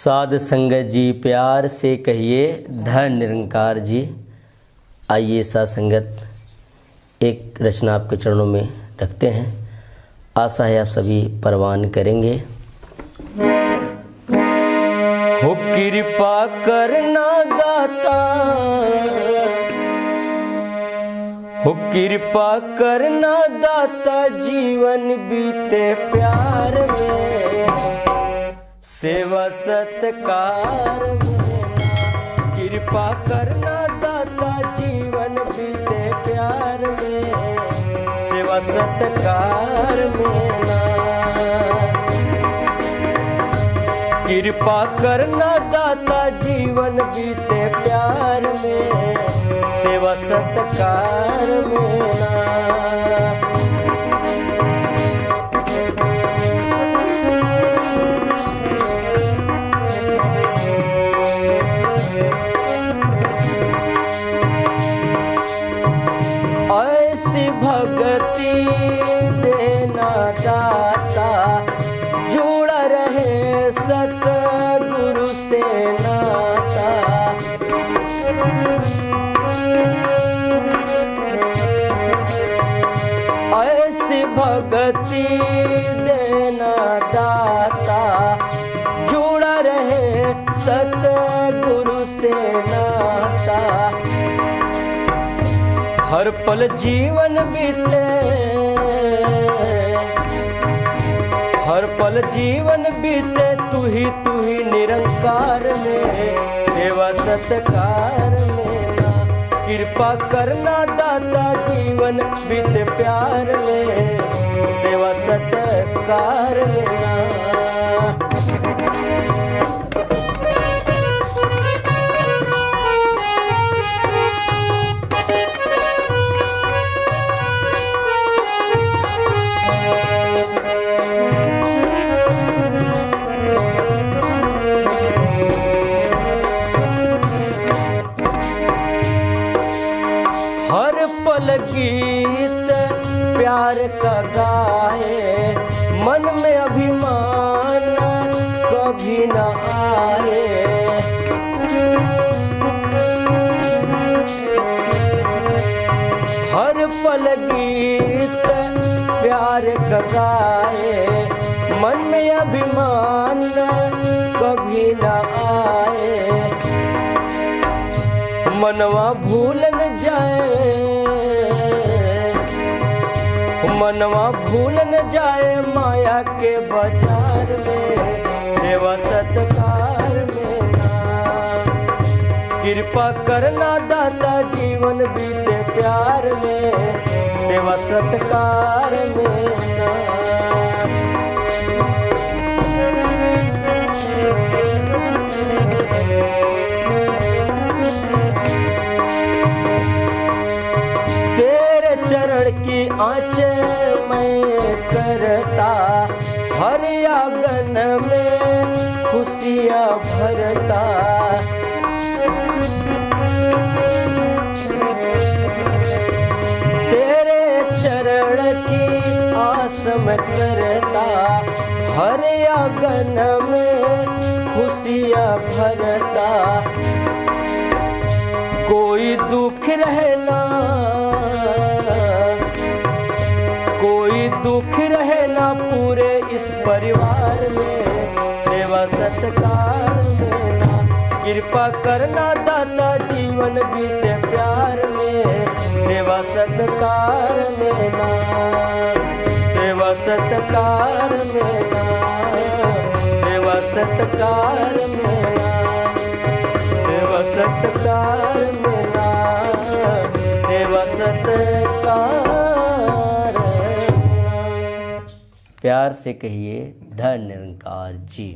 साध संगत जी प्यार से कहिए धन निरंकार जी। आइए साध संगत एक रचना आपके चरणों में रखते हैं। आशा है आप सभी परवान करेंगे। हो कृपा करना दाता, हो कृपा करना दाता, जीवन बीते प्यार में सेवा सत्कार में। कृपा करना दाता, जीवन बीते प्यार में सेवा सत्कार में ना। कृपा करना दाता, जीवन बीते प्यार में सेवा सत्कार में ना। ऐसी भक्ति देना दाता, जुड़ा रहे सतगुरु से नाता। ऐसी भक्ति देना दाता, जुड़ा रहे सतगुरु से नाता। हर पल जीवन बीते, हर पल जीवन बीते तू ही निरंकार में सेवा सत्कार में ना। कृपा करना दाता, जीवन बीते प्यार में सेवा सत्कार में ना। हर पल गीत प्यार का गाए, मन में अभिमान कभी न आए। हर पल गीत प्यार का गाए, मन में अभिमान कभी न आए। मनवा भूल न जाए, मनवा भूल न जाए माया के बाजार में सेवा सत्कार में ना। कृपा करना दाता, जीवन बीते प्यार में सेवा सत्कार में ना। चरण की आँचे मैं करता, हर आंगन में खुशियाँ भरता। तेरे चरण की आस मैं करता, हर आंगन में खुशियाँ भरता। कोई दुख रहना, कोई दुख रहे ना पूरे इस परिवार में सेवा सत्कार में ना। कृपा करना दाता, जीवन बीते प्यार में सेवा सत्कार में ना। सेवा सत्कार में ना, सेवा सत्कार में ना, सेवा सत्कार में ना, सेवा सत्कार। प्यार से कहिए धन निरंकार जी।